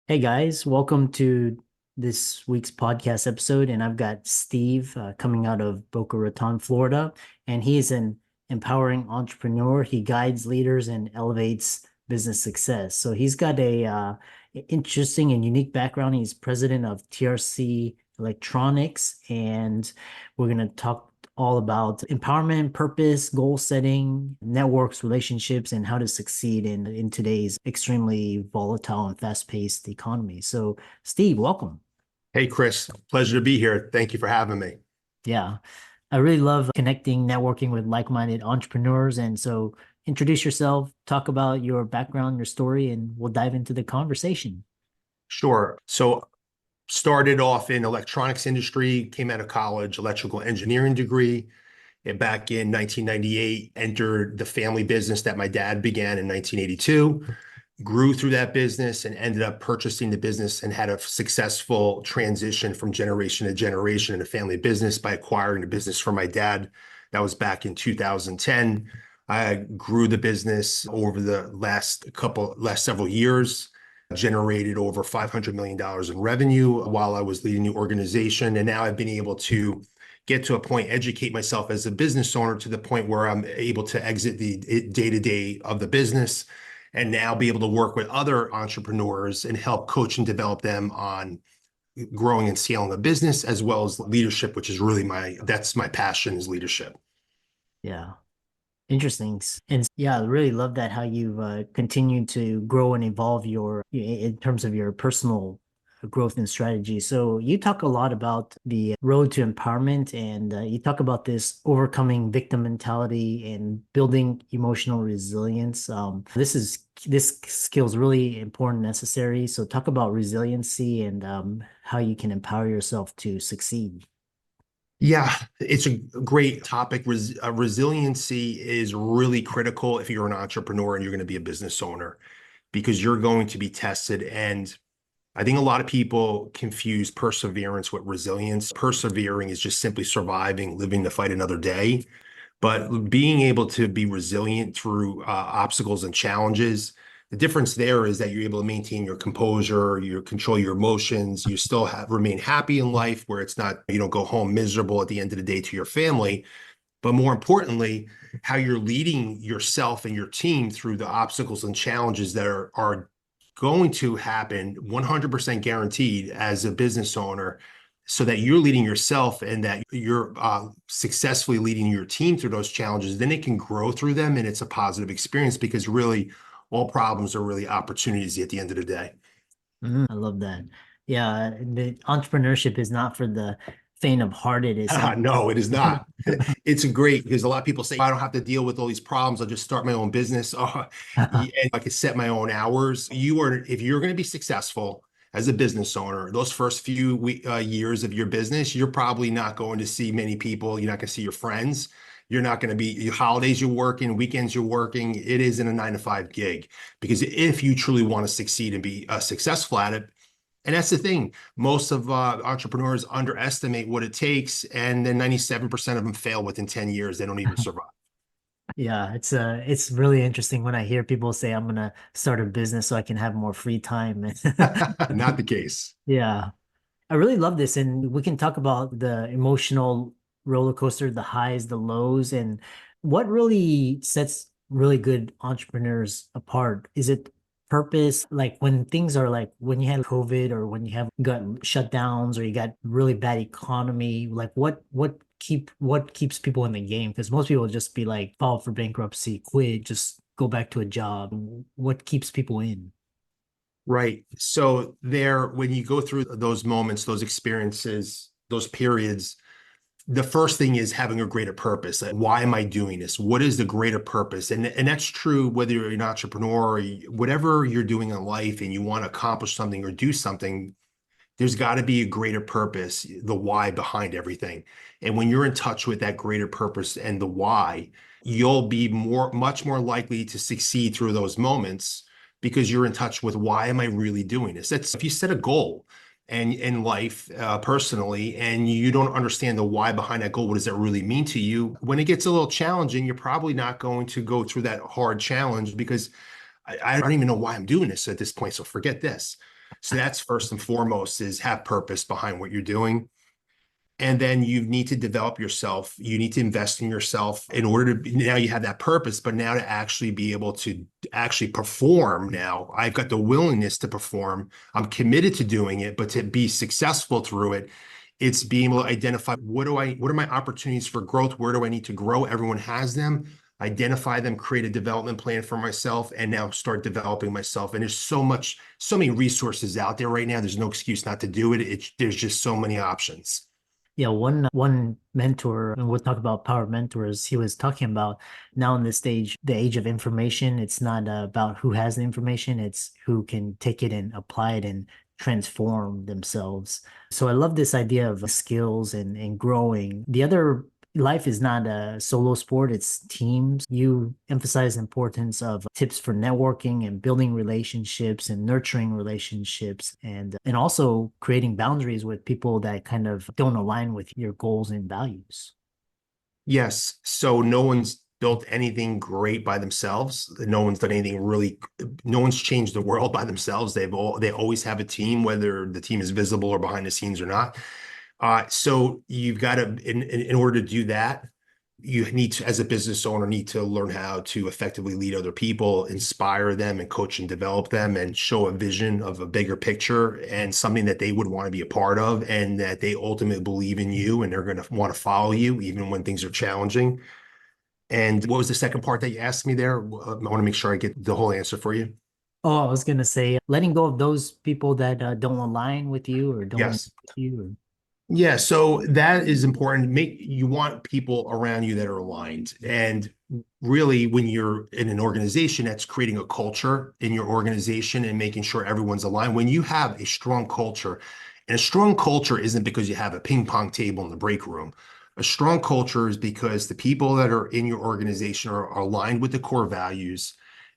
Hey guys, welcome to this week's podcast episode. And I've got Steve coming out of Boca Raton, Florida, and he is an empowering entrepreneur. He guides leaders and elevates business success. So he's got a interesting and unique background. He's president of TRC Electronics, and we're going to talk all about empowerment, purpose, goal setting, networks, relationships, and how to succeed in today's extremely volatile and fast-paced economy. So, Steve, welcome. Hey, Chris, pleasure to be here. Thank you for having me. Yeah, I really love connecting, networking with like-minded entrepreneurs. And so, introduce yourself, talk about your background, your story, and we'll dive into the conversation. Sure. So started off in electronics industry, came out of college, electrical engineering degree, and back in 1998, entered the family business that my dad began in 1982, grew through that business and ended up purchasing the business and had a successful transition from generation to generation in a family business by acquiring the business from my dad. That was back in 2010. I grew the business over the last several years, generated over $500 million in revenue while I was leading the organization. And now I've been able to get to a point, educate myself as a business owner to the point where I'm able to exit the day-to-day of the business and now be able to work with other entrepreneurs and help coach and develop them on growing and scaling the business as well as leadership, which is really that's my passion is leadership. Yeah. Interesting. And yeah, I really love that how you've continued to grow and evolve in terms of your personal growth and strategy. So you talk a lot about the road to empowerment, and you talk about this overcoming victim mentality and building emotional resilience. This skill is really important, necessary. So talk about resiliency and how you can empower yourself to succeed. Yeah, it's a great topic. Resiliency is really critical if you're an entrepreneur and you're going to be a business owner because you're going to be tested. And I think a lot of people confuse perseverance with resilience. Persevering is just simply surviving, living to fight another day. But being able to be resilient through obstacles and challenges, the difference there is that you're able to maintain your composure, you control your emotions, you still remain happy in life where it's not, you don't go home miserable at the end of the day to your family. But more importantly, how you're leading yourself and your team through the obstacles and challenges that are going to happen 100% guaranteed as a business owner so that you're leading yourself and that you're successfully leading your team through those challenges, then it can grow through them and it's a positive experience because really all problems are really opportunities at the end of the day. I love that. Yeah, the entrepreneurship is not for the faint of heart. It is No, it is not. It's great because a lot of people say, I don't have to deal with all these problems. I'll just start my own business. Oh, and I can set my own hours. If you're going to be successful as a business owner, those first few years of your business, you're probably not going to see many people. You're not going to see your friends. You're not going to be your holidays, you're working, weekends, you're working. It isn't a 9 to 5 gig because if you truly want to succeed and be successful at it, and that's the thing. Most of entrepreneurs underestimate what it takes, and then 97% of them fail within 10 years. They don't even survive. Yeah, it's really interesting when I hear people say I'm gonna start a business so I can have more free time. Not the case. Yeah. I really love this, and we can talk about the emotional roller coaster, the highs, the lows, and what really sets really good entrepreneurs apart. Is it purpose? Like when things are like when you had COVID or when you have got shutdowns or you got really bad economy, like what keeps people in the game? Because most people just be like file for bankruptcy, quit, just go back to a job. What keeps people in? Right. So when you go through those moments, those experiences, those periods, the first thing is having a greater purpose. Like, why am I doing this? What is the greater purpose? And that's true whether you're an entrepreneur or whatever you're doing in life and you want to accomplish something or do something, there's got to be a greater purpose, the why behind everything. And when you're in touch with that greater purpose and the why, you'll be much more likely to succeed through those moments because you're in touch with why am I really doing this? That's if you set a goal and in life personally, and you don't understand the why behind that goal, what does that really mean to you? When it gets a little challenging, you're probably not going to go through that hard challenge because I don't even know why I'm doing this at this point. So forget this. So that's first and foremost, is have purpose behind what you're doing. And then you need to develop yourself. You need to invest in yourself in order to, now you have that purpose, but now to actually be able to actually perform. Now I've got the willingness to perform. I'm committed to doing it, but to be successful through it, it's being able to identify what are my opportunities for growth? Where do I need to grow? Everyone has them. Identify them, create a development plan for myself, and now start developing myself. And there's so many resources out there right now. There's no excuse not to do it. There's just so many options. Yeah, one mentor, and we'll talk about power mentors. He was talking about now in this stage, the age of information. It's not about who has the information; it's who can take it and apply it and transform themselves. So I love this idea of skills and growing. The other life is not a solo sport, it's teams. You emphasize the importance of tips for networking and building relationships and nurturing relationships and also creating boundaries with people that kind of don't align with your goals and values. Yes. So no one's built anything great by themselves. No one's done anything really, no one's changed the world by themselves. They always have a team, whether the team is visible or behind the scenes or not. So you've got to, in order to do that, you need to, as a business owner, need to learn how to effectively lead other people, inspire them and coach and develop them and show a vision of a bigger picture and something that they would want to be a part of and that they ultimately believe in you and they're going to want to follow you even when things are challenging. And what was the second part that you asked me there? I want to make sure I get the whole answer for you. Oh, I was gonna say letting go of those people that don't align with you or don't Yes. with you. Or... Yeah, so that is important. You want people around you that are aligned. And really, when you're in an organization, that's creating a culture in your organization and making sure everyone's aligned. When you have a strong culture, and a strong culture isn't because you have a ping pong table in the break room. A strong culture is because the people that are in your organization are aligned with the core values.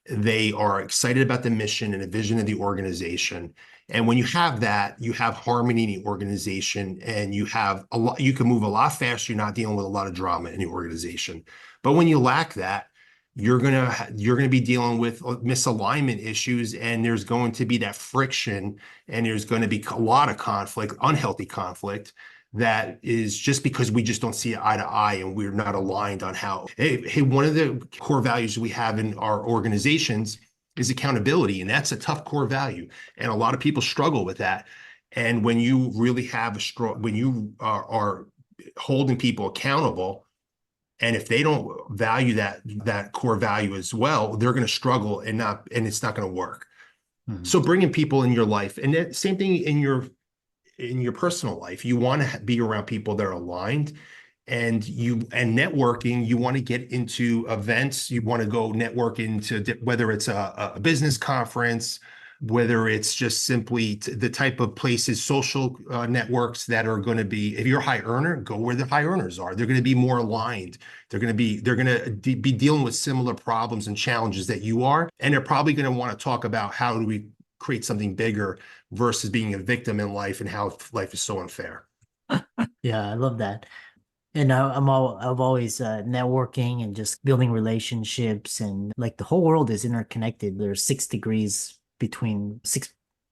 They are excited about the mission and the vision of the organization. And when you have that, you have harmony in the organization and you have a lot, you can move a lot faster. You're not dealing with a lot of drama in the organization. But when you lack that, you're gonna be dealing with misalignment issues, and there's going to be that friction, and there's going to be a lot of conflict, unhealthy conflict, that is just because we just don't see eye to eye and we're not aligned on how. Hey, one of the core values we have in our organizations is accountability, and that's a tough core value, and a lot of people struggle with that. And when you really have a strong, when you are holding people accountable, and if they don't value that core value as well, they're going to struggle and it's not going to work. Mhm. So bringing people in your life, and that same thing in your personal life, you want to be around people that are aligned, and networking, you want to get into events, you want to go network into whether it's a business conference, whether it's just simply the type of places, social networks that are going to be, if you're a high earner, go where the high earners are. They're going to be more aligned. They're going to be dealing with similar problems and challenges that you are. And they're probably going to want to talk about how do we create something bigger versus being a victim in life and how life is so unfair. Yeah, I love that. And I've always networking and just building relationships and like the whole world is interconnected. There's 6 degrees between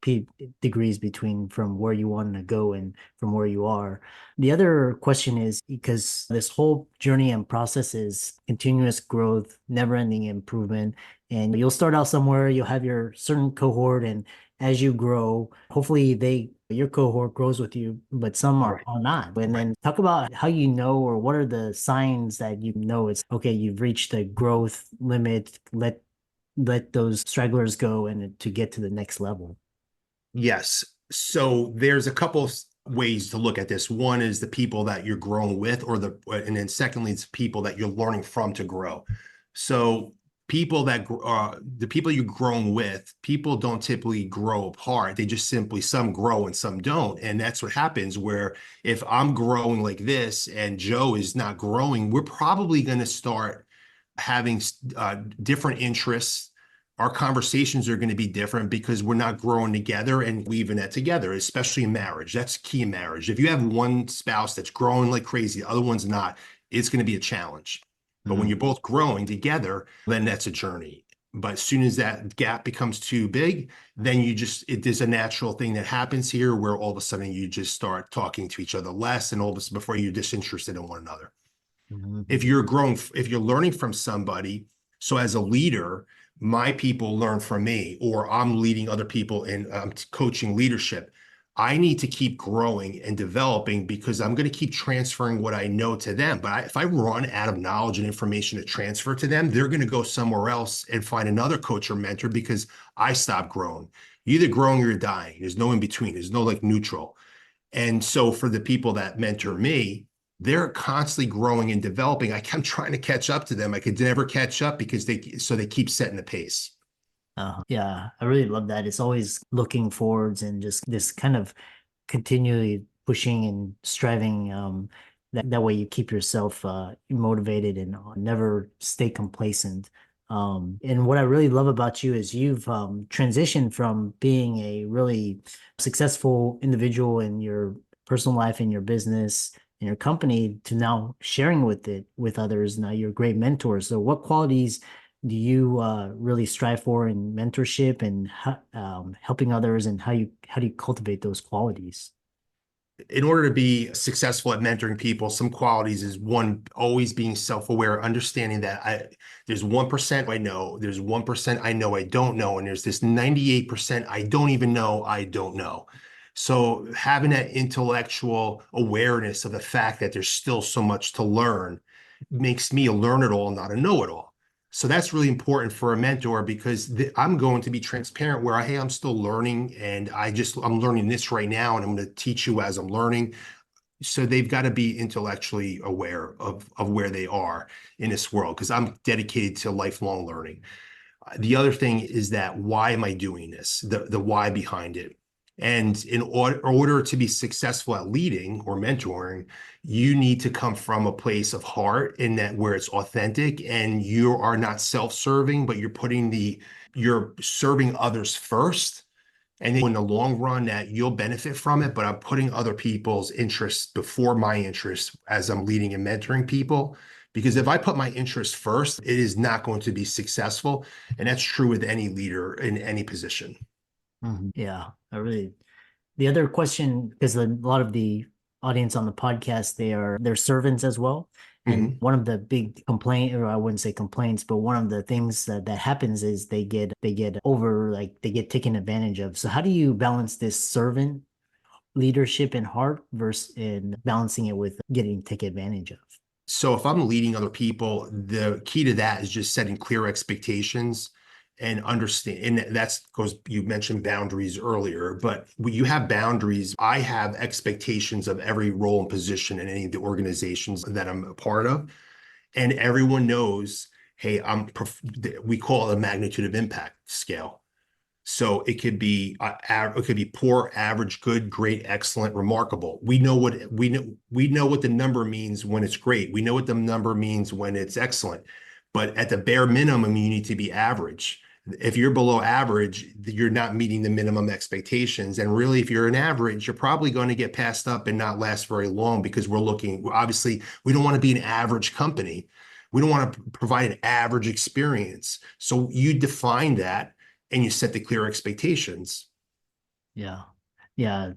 p degrees between from where you want to go and from where you are. The other question is because this whole journey and process is continuous growth, never-ending improvement, and you'll start out somewhere, you'll have your certain cohort, and as you grow, hopefully your cohort grows with you, but some Right. are not. And Right. then talk about how you know or what are the signs that you know it's okay, you've reached the growth limit, let those stragglers go and to get to the next level. Yes. So there's a couple of ways to look at this. One is the people that you're growing with, and then secondly, it's people that you're learning from to grow. So the people you're growing with, people don't typically grow apart. They just simply, some grow and some don't. And that's what happens where if I'm growing like this and Joe is not growing, we're probably going to start having different interests. Our conversations are going to be different because we're not growing together and weaving that together, especially in marriage. That's key in marriage. If you have one spouse that's growing like crazy, the other one's not, it's going to be a challenge. But when Mhm. you're both growing together, then that's a journey. But as soon as that gap becomes too big, then there's a natural thing that happens here where all of a sudden you just start talking to each other less, and all of a sudden before you're disinterested in one another. Mhm. If you're learning from somebody, so as a leader, my people learn from me, or I'm leading other people in coaching leadership. I need to keep growing and developing because I'm going to keep transferring what I know to them. But if I run out of knowledge and information to transfer to them, they're going to go somewhere else and find another coach or mentor because I stopped growing. You're either growing or you're dying. There's no in between. There's no like neutral. And so for the people that mentor me, they're constantly growing and developing. I'm trying to catch up to them. I could never catch up because they keep setting the pace. Yeah, I really love that. It's always looking forwards and just this kind of continually pushing and striving. That way you keep yourself motivated and never stay complacent. And what I really love about you is you've transitioned from being a really successful individual in your personal life, in your business, in your company, to now sharing with others. Now you're a great mentor. So what qualities do you really strive for in mentorship and helping others, and how do you cultivate those qualities? In order to be successful at mentoring people, some qualities is one, always being self-aware, understanding that there's 1% I know, there's 1% I know I don't know, and there's this 98% I don't even know I don't know. So having that intellectual awareness of the fact that there's still so much to learn makes me a learn-it-all, not a know-it-all. So that's really important for a mentor because I'm going to be transparent where hey, I'm still learning and I'm learning this right now and I'm going to teach you as I'm learning. So they've got to be intellectually aware of where they are in this world because I'm dedicated to lifelong learning. The other thing is that why am I doing this? The why behind it. And in order to be successful at leading or mentoring, you need to come from a place of heart in that where it's authentic and you are not self-serving, but you're serving others first. And then in the long run that you'll benefit from it, but I'm putting other people's interests before my interests as I'm leading and mentoring people. Because if I put my interests first, it is not going to be successful. And that's true with any leader in any position. Mhm. Yeah, the other question, because a lot of the audience on the podcast, they're servants as well. And Mhm. one of the big complaint, or I wouldn't say complaints, but one of the things that happens is they get taken advantage of. So how do you balance this servant leadership and heart versus in balancing it with getting taken advantage of? So if I'm leading other people, the key to that is just setting clear expectations and understand. And that's goes, you mentioned boundaries earlier, but when you have boundaries, I have expectations of every role and position in any of the organizations that I'm a part of. And everyone knows, hey, we call it a magnitude of impact scale. So it could be poor, average, good, great, excellent, remarkable. We know what the number means when it's great. We know what the number means when it's excellent. But at the bare minimum, you need to be average. If you're below average, you're not meeting the minimum expectations. And really, if you're an average, you're probably going to get passed up and not last very long because obviously, we don't want to be an average company. We don't want to provide an average experience. So you define that and you set the clear expectations. Yeah. Yeah.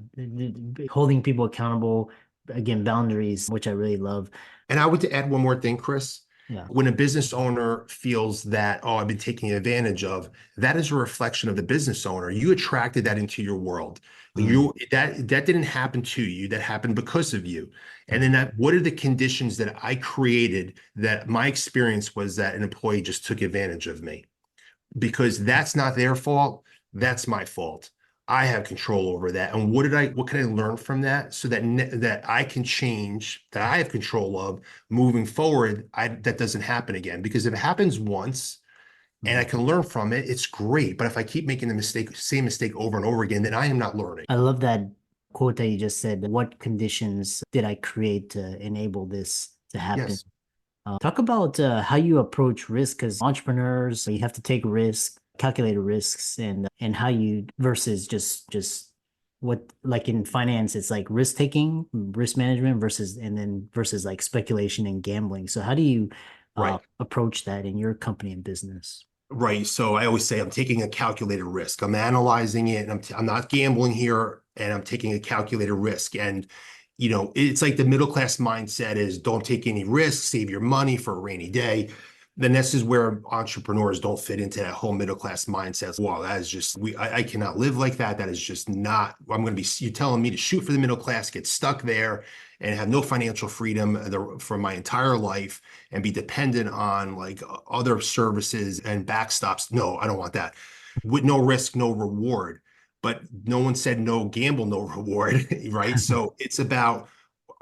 Holding people accountable, again, boundaries, which I really love. And I would add one more thing, Chris. Yeah. When a business owner feels that, oh, I've been taken advantage of, that is a reflection of the business owner. You attracted that into your world. Mm. That didn't happen to you. That happened because of you. And then what are the conditions that I created that my experience was that an employee just took advantage of me? Because that's not their fault. That's my fault. I have control over that. And what can I learn from that so that I can change, that I have control of moving forward, that doesn't happen again. Because if it happens once and I Mhm. can learn from it, it's great. But if I keep making same mistake over and over again, then I am not learning. I love that quote that you just said. What conditions did I create to enable this to happen? Yes. Talk about how you approach risk, because entrepreneurs, you have to take risks, calculated risks, and how you versus just what, like in finance, it's like risk taking, risk management versus like speculation and gambling. So how do you Right. approach that in your company and business? Right. So I always say I'm taking a calculated risk. I'm analyzing it and I'm not gambling here and I'm taking a calculated risk. And, it's like the middle class mindset is don't take any risks, save your money for a rainy day. Then this is where entrepreneurs don't fit into that whole middle class mindset. Wow, that is just I cannot live like that. That is just not, I'm going to be, you're telling me to shoot for the middle class, get stuck there and have no financial freedom for my entire life and be dependent on like other services and backstops. No, I don't want that. With no risk, no reward. But no one said no gamble, no reward, right? So it's about,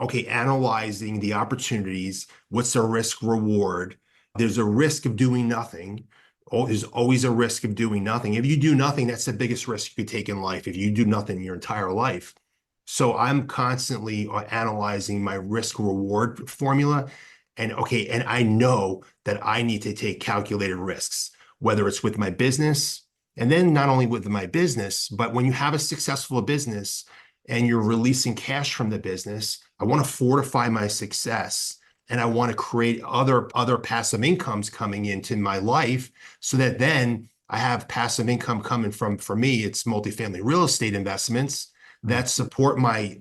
okay, analyzing the opportunities. What's the risk reward? There's a risk of doing nothing. Oh, there's always a risk of doing nothing. If you do nothing, that's the biggest risk you could take in life. If you do nothing your entire life. So I'm constantly analyzing my risk reward formula. And okay, and I know that I need to take calculated risks, whether it's with my business, and then not only with my business, but when you have a successful business and you're releasing cash from the business, I want to fortify my success and I want to create other passive incomes coming into my life so that then I have passive income coming from, for me, it's multifamily real estate investments that support my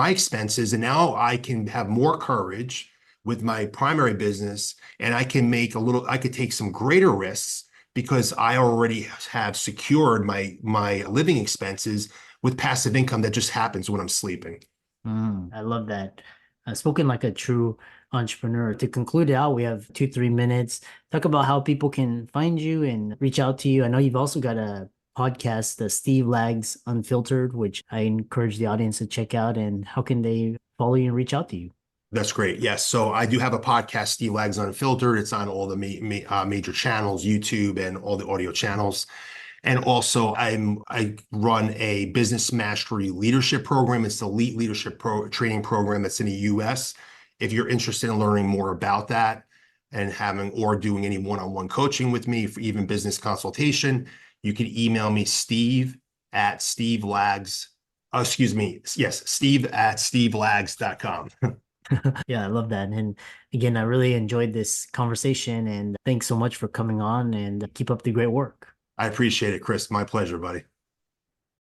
expenses. And now I can have more courage with my primary business and I could take some greater risks because I already have secured my living expenses with passive income that just happens when I'm sleeping. I love that. Spoken like a true entrepreneur. To conclude it out, we have 2, 3 minutes. Talk about how people can find you and reach out to you. I know you've also got a podcast, the Steve Lags Unfiltered, which I encourage the audience to check out. And how can they follow you and reach out to you? That's great. Yes. So I do have a podcast, Steve Lags Unfiltered. It's on all the major channels, YouTube and all the audio channels. And also I run a business mastery leadership program. It's the elite leadership training program that's in the US. If you're interested in learning more about that and having or doing any one-on-one coaching with me for even business consultation, you can email me Steve at Steve Lags. Excuse me. Yes, Steve at stevelags.com. Yeah, I love that. And again, I really enjoyed this conversation and thanks so much for coming on and keep up the great work. I appreciate it, Chris. My pleasure, buddy.